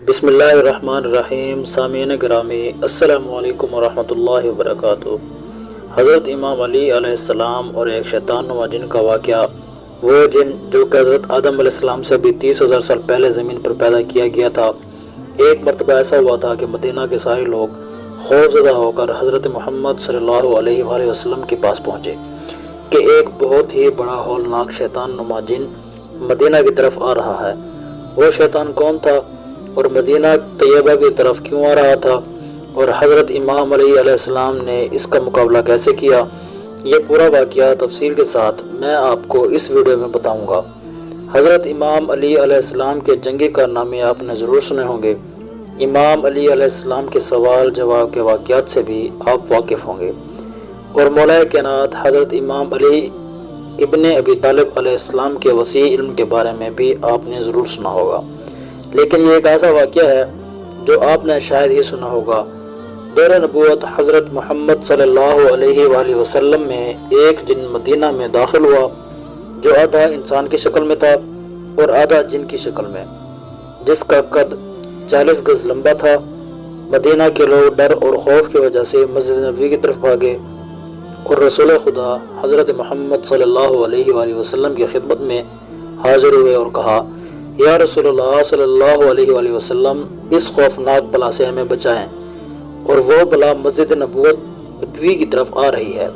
بسم اللہ الرحمن الرحیم۔ سامعین گرامی، السلام علیکم ورحمۃ اللہ وبرکاتہ۔ حضرت امام علی علیہ السلام اور ایک شیطان نما جن کا واقعہ۔ وہ جن جو کہ حضرت آدم علیہ السلام سے بھی 30,000 سال پہلے زمین پر پیدا کیا گیا تھا، ایک مرتبہ ایسا ہوا تھا کہ مدینہ کے سارے لوگ خوف زدہ ہو کر حضرت محمد صلی اللہ علیہ وآلہ وسلم کے پاس پہنچے کہ ایک بہت ہی بڑا ہولناک شیطان نما جن مدینہ کی طرف آ رہا ہے۔ وہ شیطان کون تھا اور مدینہ طیبہ کی طرف کیوں آ رہا تھا، اور حضرت امام علی علیہ السلام نے اس کا مقابلہ کیسے کیا، یہ پورا واقعہ تفصیل کے ساتھ میں آپ کو اس ویڈیو میں بتاؤں گا۔ حضرت امام علی علیہ السلام کے جنگی کارنامے آپ نے ضرور سنے ہوں گے۔ امام علی علیہ السلام کے سوال جواب کے واقعات سے بھی آپ واقف ہوں گے، اور مولا کائنات حضرت امام علی ابن ابی طالب علیہ السلام کے وسیع علم کے بارے میں بھی آپ نے ضرور سنا ہوگا۔ لیکن یہ ایک ایسا واقعہ ہے جو آپ نے شاید ہی سنا ہوگا۔ دور نبوت حضرت محمد صلی اللہ علیہ وآلہ وسلم میں ایک جن مدینہ میں داخل ہوا جو آدھا انسان کی شکل میں تھا اور آدھا جن کی شکل میں، جس کا قد 40 گز لمبا تھا۔ مدینہ کے لوگ ڈر اور خوف کی وجہ سے مسجد نبوی کی طرف بھاگے اور رسول خدا حضرت محمد صلی اللہ علیہ وآلہ وسلم کی خدمت میں حاضر ہوئے اور کہا، یا رسول اللہ صلی اللہ علیہ وآلہ وسلم، اس خوفناک بلا سے ہمیں بچائیں، اور وہ بلا مسجد نبوی کی طرف آ رہی ہے۔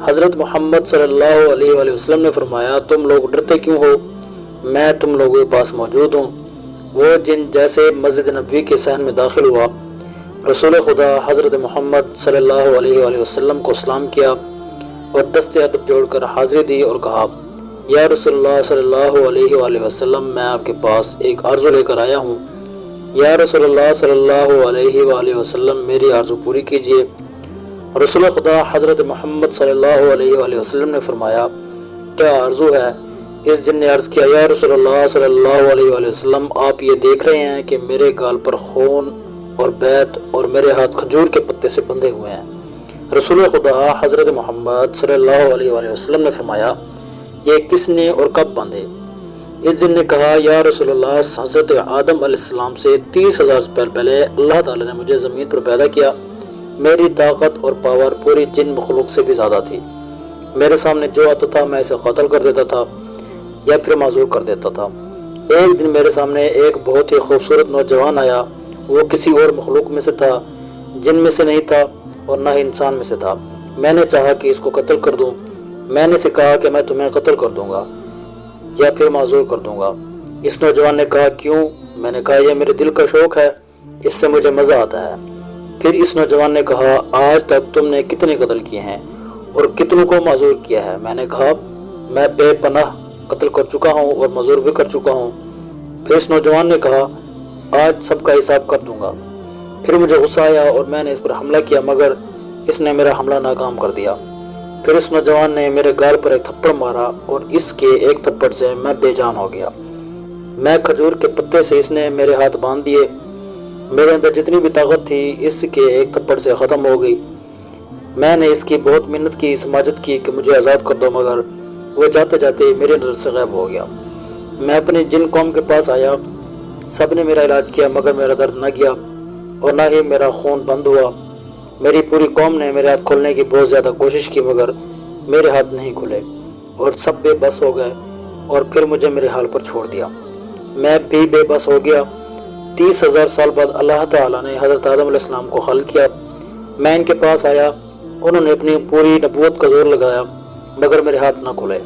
حضرت محمد صلی اللہ علیہ وآلہ وسلم نے فرمایا، تم لوگ ڈرتے کیوں ہو؟ میں تم لوگوں کے پاس موجود ہوں۔ وہ جن جیسے مسجد نبوی کے صحن میں داخل ہوا، رسول خدا حضرت محمد صلی اللہ علیہ وآلہ وسلم کو سلام کیا اور دست ادب جوڑ کر حاضری دی اور کہا، یا رسول اللہ صلی اللہ علیہ وآلہ وسلم، میں آپ کے پاس ایک عرض لے کر آیا ہوں۔ یا رسول اللہ صلی اللہ علیہ وآلہ وسلم، میری عرض پوری کیجیے۔ رسول خدا حضرت محمد صلی اللہ علیہ وآلہ وسلم نے فرمایا، کیا عرض ہے؟ اس جن نے عرض کیا، یا رسول اللہ صلی اللہ علیہ وآلہ وسلم، آپ یہ دیکھ رہے ہیں کہ میرے گال پر خون اور بیت اور میرے ہاتھ کھجور کے پتے سے بندھے ہوئے ہیں۔ رسول خدا حضرت محمد صلی اللہ علیہ وآلہ وسلم نے فرمایا، یہ کس نے اور کب باندھے؟ اس جن نے کہا، یا رسول اللہ، حضرت آدم علیہ السلام سے 30,000 سال پہلے اللہ تعالیٰ نے مجھے زمین پر پیدا کیا۔ میری طاقت اور پاور پوری جن مخلوق سے بھی زیادہ تھی۔ میرے سامنے جو آتا تھا میں اسے قتل کر دیتا تھا یا پھر معذور کر دیتا تھا۔ ایک دن میرے سامنے ایک بہت ہی خوبصورت نوجوان آیا۔ وہ کسی اور مخلوق میں سے تھا، جن میں سے نہیں تھا اور نہ ہی انسان میں سے تھا۔ میں نے چاہا کہ اس کو قتل کر دوں۔ میں نے اسے کہا کہ میں تمہیں قتل کر دوں گا یا پھر معذور کر دوں گا۔ اس نوجوان نے کہا، کیوں؟ میں نے کہا، یہ میرے دل کا شوق ہے، اس سے مجھے مزہ آتا ہے۔ پھر اس نوجوان نے کہا، آج تک تم نے کتنے قتل کیے ہیں اور کتنوں کو معذور کیا ہے؟ میں نے کہا، میں بے پناہ قتل کر چکا ہوں اور معذور بھی کر چکا ہوں۔ پھر اس نوجوان نے کہا، آج سب کا حساب کر دوں گا۔ پھر مجھے غصہ آیا اور میں نے اس پر حملہ کیا، مگر اس نے میرا حملہ ناکام کر دیا۔ پھر اس نوجوان نے میرے گال پر ایک تھپڑ مارا اور اس کے ایک تھپڑ سے میں بے جان ہو گیا۔ میں کھجور کے پتے سے اس نے میرے ہاتھ باندھ دیے۔ میرے اندر جتنی بھی طاقت تھی اس کے ایک تھپڑ سے ختم ہو گئی۔ میں نے اس کی بہت منت کی، سماجت کی کہ مجھے آزاد کر دو، مگر وہ جاتے جاتے میرے نظر سے غائب ہو گیا۔ میں اپنی جن قوم کے پاس آیا، سب نے میرا علاج کیا، مگر میرا درد نہ گیا اور نہ ہی میرا خون بند ہوا۔ میری پوری قوم نے میرے ہاتھ کھولنے کی بہت زیادہ کوشش کی، مگر میرے ہاتھ نہیں کھلے اور سب بے بس ہو گئے اور پھر مجھے میرے حال پر چھوڑ دیا۔ میں بھی بے بس ہو گیا۔ 30,000 سال بعد اللہ تعالیٰ نے حضرت آدم علیہ السلام کو خلق کیا۔ میں ان کے پاس آیا، انہوں نے اپنی پوری نبوت کا زور لگایا، مگر میرے ہاتھ نہ کھلے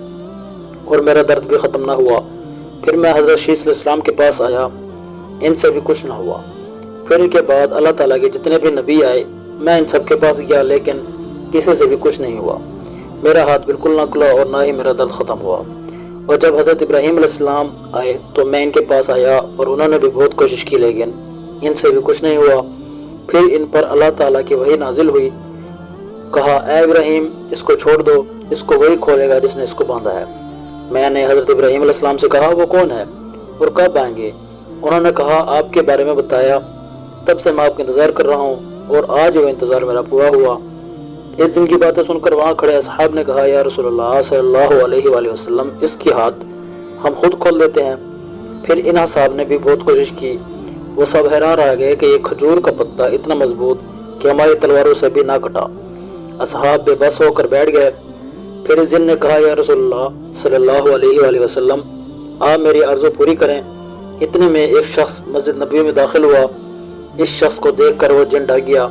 اور میرا درد بھی ختم نہ ہوا۔ پھر میں حضرت شیس علیہ السلام کے پاس آیا، ان سے بھی کچھ نہ ہوا۔ پھر ان کے بعد اللہ تعالیٰ کے جتنے بھی نبی آئے، میں ان سب کے پاس گیا، لیکن کسی سے بھی کچھ نہیں ہوا۔ میرا ہاتھ بالکل نہ کھلا اور نہ ہی میرا درد ختم ہوا۔ اور جب حضرت ابراہیم علیہ السلام آئے تو میں ان کے پاس آیا اور انہوں نے بھی بہت کوشش کی، لیکن ان سے بھی کچھ نہیں ہوا۔ پھر ان پر اللہ تعالیٰ کی وحی نازل ہوئی، کہا، اے ابراہیم، اس کو چھوڑ دو، اس کو وہی کھولے گا جس نے اس کو باندھا ہے۔ میں نے حضرت ابراہیم علیہ السلام سے کہا، وہ کون ہے اور کب آئیں گے؟ انہوں نے کہا، آپ کے بارے میں بتایا، تب سے میں آپ کا انتظار کر رہا ہوں اور آج وہ انتظار میرا پورا ہوا۔ اس دن کی باتیں سن کر وہاں کھڑے اصحاب نے کہا، یا رسول اللہ صلی اللہ علیہ وآلہ وسلم، اس کی ہاتھ ہم خود کھول دیتے ہیں۔ پھر ان اصحاب نے بھی بہت کوشش کی وہ سب حیران رہ گئے کہ یہ کھجور کا پتا اتنا مضبوط کہ ہماری تلواروں سے بھی نہ کٹا۔ اصحاب بے بس ہو کر بیٹھ گئے۔ پھر اس جن نے کہا یا رسول اللہ صلی اللہ علیہ وآلہ وسلم، آپ میری عرض پوری کریں۔ اتنے میں ایک شخص مسجد نبوی میں داخل ہوا۔ اس شخص کو دیکھ کر وہ جن ڈھک گیا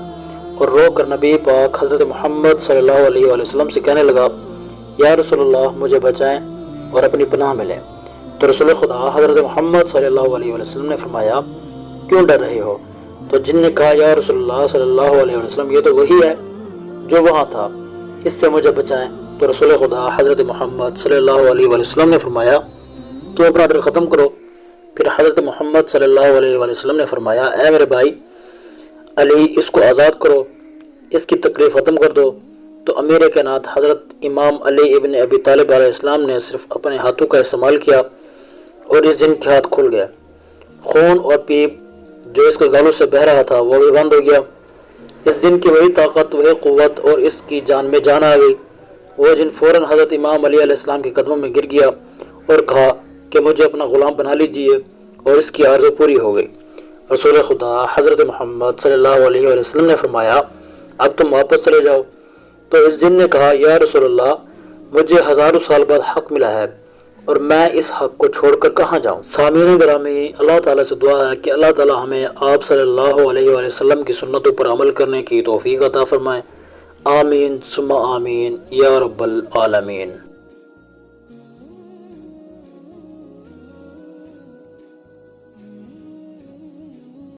اور رو کر نبی پاک حضرت محمد صلی اللہ علیہ وآلہ وسلم سے کہنے لگا یا رسول اللہ مجھے بچائیں اور اپنی پناہ میں لیں۔ تو رسول خدا حضرت محمد صلی اللہ علیہ وآلہ وسلم نے فرمایا کیوں ڈر رہے ہو؟ تو جن نے کہا یا رسول اللہ صلی اللہ علیہ وسلم یہ تو وہی ہے جو وہاں تھا، اس سے مجھے بچائیں۔ تو رسول خدا حضرت محمد صلی اللہ علیہ وآلہ وسلم نے فرمایا تو اپنا ڈر ختم کرو۔ پھر حضرت محمد صلی اللہ علیہ وآلہ وسلم نے فرمایا اے میرے بھائی علی، اس کو آزاد کرو، اس کی تکلیف ختم کر دو۔ تو امیر کائنات حضرت امام علی ابن ابی طالب علیہ السلام نے صرف اپنے ہاتھوں کا استعمال کیا اور اس جن کے ہاتھ کھل گئے۔ خون اور پیپ جو اس کے گالوں سے بہہ رہا تھا وہ بھی بند ہو گیا۔ اس جن کی وہی طاقت، وہی قوت اور اس کی جان میں جان آ گئی۔ وہ جن فوراً حضرت امام علی علیہ السلام کے قدموں میں گر گیا اور کہا کہ مجھے اپنا غلام بنا لیجئے، اور اس کی آرزو پوری ہو گئی۔ رسول خدا حضرت محمد صلی اللہ علیہ وآلہ وسلم نے فرمایا اب تم واپس چلے جاؤ۔ تو اس جن نے کہا یا رسول اللہ مجھے ہزاروں سال بعد حق ملا ہے اور میں اس حق کو چھوڑ کر کہاں جاؤں؟ سامعین گرامی، اللہ تعالیٰ سے دعا ہے کہ اللہ تعالیٰ ہمیں آپ صلی اللہ علیہ وآلہ وسلم کی سنتوں پر عمل کرنے کی توفیق عطا فرمائے۔ آمین ثم آمین یا رب العالمین۔